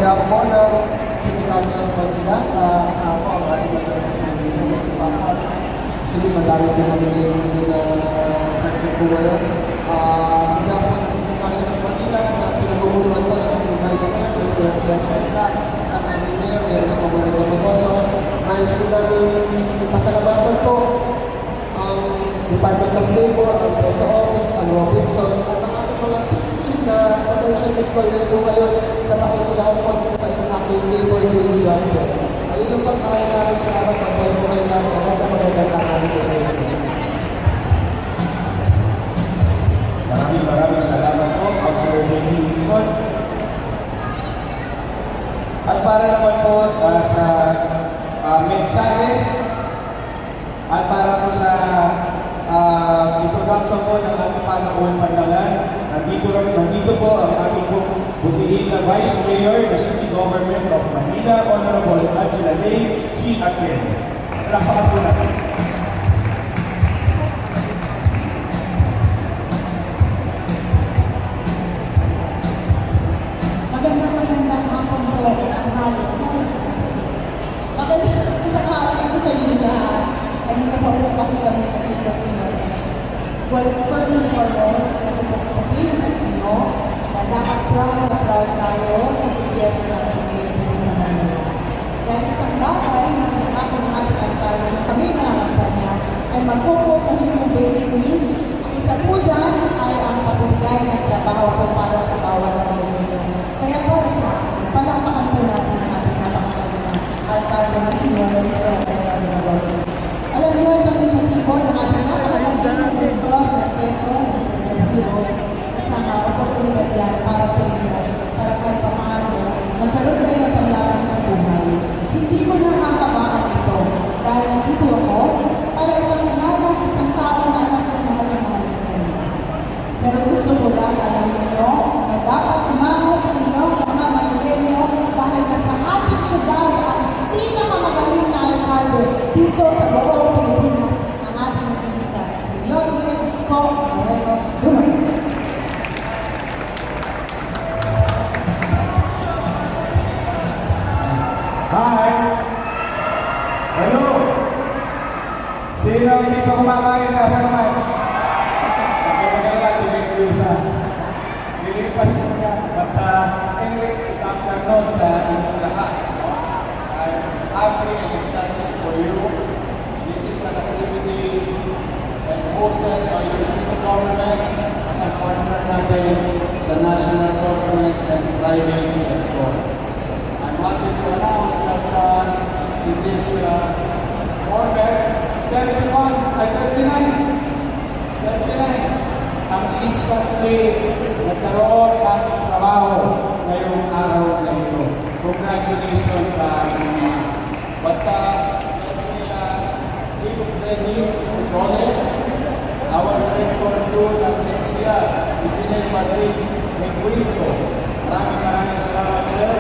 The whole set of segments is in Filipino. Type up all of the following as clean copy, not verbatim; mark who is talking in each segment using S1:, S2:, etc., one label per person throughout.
S1: behalf po ng City Council of Manila, kasama po ang ating majority leader. Actually, madami po kami yung president po ngayon. Ang behalf po ng City Council of Manila, na pinaguguluhan po ng ating Vice Mayor, Vice Mayor George Isaac, at ating Mayor, Yaris Comunito Mocoso. Nais po namin pasalamatan po ang Department of Labor, ang PESO Office, ang Robinsons, at ang ating mga 16 na potential employers po ngayon sa pakikilahan po dito sa ating Labor Day Job Fair. Ayun lang po, maraming namin salamat. Magbayo po kayo na magandang tanghali po sa inyo.
S2: Maraming salamat po, Councilor Jamie Wilson. At para naman po sa mensahe at para po sa introduction po ng ating panahon pandalan, nandito po ang ating butihin na Vice Mayor ng City Government of Manila, Honorable Angela May G. Atienza. Palakpakan po natin.
S3: Magandang hapon po ang hapon po. Magandang hapon po sa inyo lahat. Kanina pa po kasi kami nakikita-tingnan. Well, first and foremost, gusto ko sabihin sa inyo na dapat proud tayo sa gobyerno ng Pilipinas sa Manila. Dahil isang bagay na pinakako ng ating alkalde na kami nangangatan niya ay mag-focus sa minimum basic needs. Ang isa po dyan ay ang pagbigay ng trabaho po para sa bawat Pilipino. Kaya para sa palakpakan po natin ang ating napakagaling alkalde na si Lawrence Roberto. Alam niyo, itong inisyatibo ng ating napakagaling na direktor ng PESO na si Director Bureau, isang oportunidad yan para sa inyo, para kahit paano magkaroon kayo ng panglaban sa buhay. Hindi ko na kakabaan ito dahil nandito ako para ipakilala isang tao na alam ko mahal ng mahal ko. Pero gusto ko lang alam ninyo na dapat tumango sa inyong mga Manilenyo dahil na sa ating syudad ang pinakamagaling na alkalde dito sa buong Pilipinas ang ating nag-iisa si Lawrence Roberto.
S4: Hi! Hello! Sino ang hindi pa kumakain na sa naman? Magkakagal lang, hindi kayo isa. Nilipas na niya. But anyway, good afternoon sa inyong lahat. I'm happy and excited for you. This is an activity and hosted by your city government at ang partner natin sa national government and private sector. I'm happy to announce that in this order, 39 ang instantly nagkaroon ng trabaho ngayong araw na ito. Congratulations sa mga. But let me give credit to Dole, our director doon ng NCR, Engineer Patrick Enguito. Maraming salamat, sir.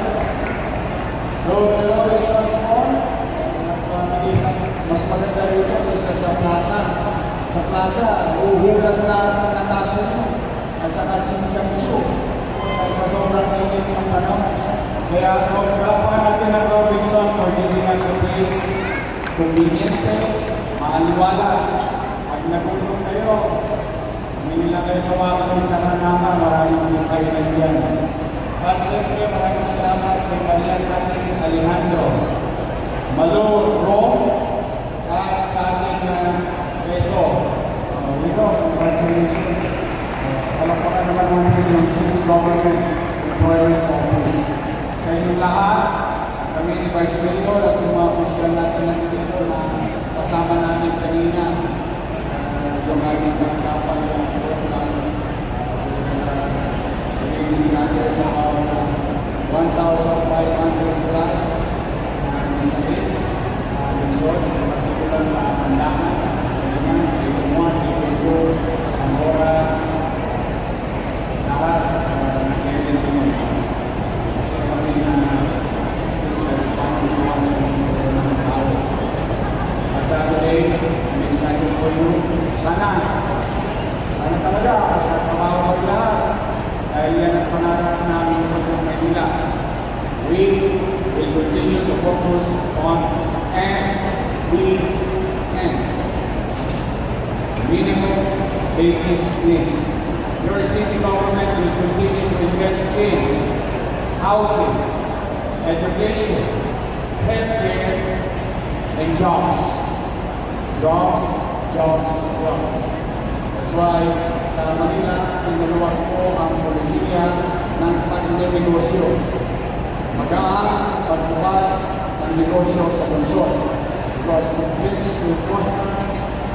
S4: Though the Robinsons Mall, mas maganda rito kaysa sa plaza. Sa plaza, uhulas lahat ng natasyon mo at saka ching-chang-su dahil sa sobrang init ng panahon. Kaya pagkakuan natin ang Robinson for giving us a place conveniente, maaliwalas. Pag nagutom kayo, humingi lang kayo sa mga kaisahan naman, maraming kainan dyan. At siyempre, maraming salamat kay Maria Catherine Alejandro, Malo Rom, at sa ating PESO. Congratulations. Palakpakan naman natin yung City Government Employment Office. Sa inyong lahat, at kami ni Vice Mayor at yung mga kusgan natin nandito na kasama namin kanina, yung ating kapal program, hindi natin sa mga 1,500 plus na sakit sa lungsod, particular sa Pandangan, Kailuman, Kailugo, Zamora, lahat nag-irin ko kasi kami na Mr. Panguluwa sa mga tao. At today, I'm excited for you. Sana talaga, magkakabawa lahat. Dahil yan ang pangarap namin sa buong Manila. we will continue to focus on MBN, minimum basic needs. Your city government will continue to invest in housing, education, healthcare, and jobs. Jobs, jobs, jobs. That's why sa Manila, pinaluwag ko ang polisiya ng pagnenegosyo. Magaan pagbukas ng negosyo sa lungsod. Because if business will prosper,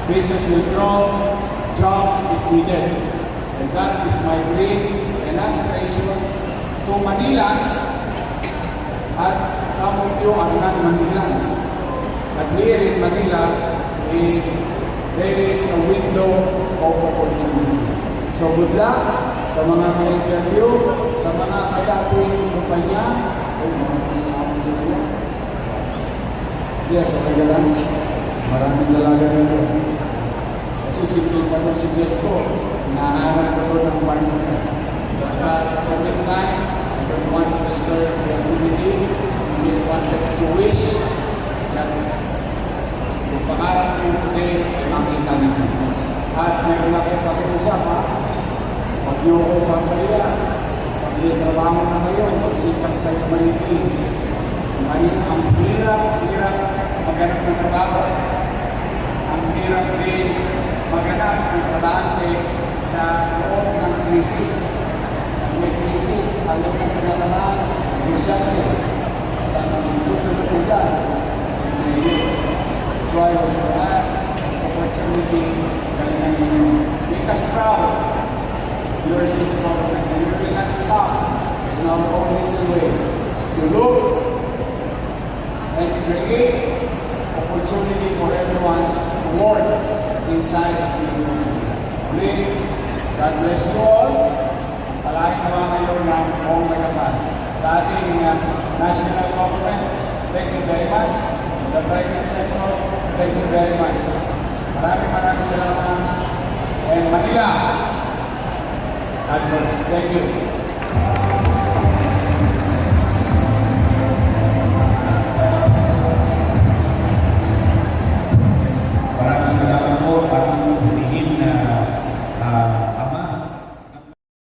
S4: business will grow, jobs is needed. And that is my dream and aspiration to Manilans at some of you are not Manilans. But here in Manila there is a window of opportunity. So good luck sa mga ma-interview, sa mga kasaping kumpanya, o mga kasapin sa inyo. Yes, okay ka lang. Maraming dalaga nito. Kasi simple pa nung si Jess ko, naharap ko ito ng partner. But at the time, I don't want to disturb the activity. I just wanted to wish that yung pangarap niyo today ay makita ninyo. At meron na kayo pag-uusap, ha? Huwag niyo ko pagkaya. Pag trabaho na kayo, magsikap kayo maliti. Ang hirap maghanap ng trabaho. Ang hirap din maghanap ng trabahante sa loob ng krisis. May krisis, ayaw ng pinalaman, negosyante. At ang susunod na dyan, that's why when you have opportunity, galingan ninyo. Make us proud. You are city government and you will not stop in our own little way. You look and create opportunity for everyone to work inside the city government. Ulit, God bless you all. Palahin naman kayo ng buong nagapan. Sa ating national government, thank you very much. The private sector, thank you very much. Maraming salamat. And Manila, God bless. Thank you.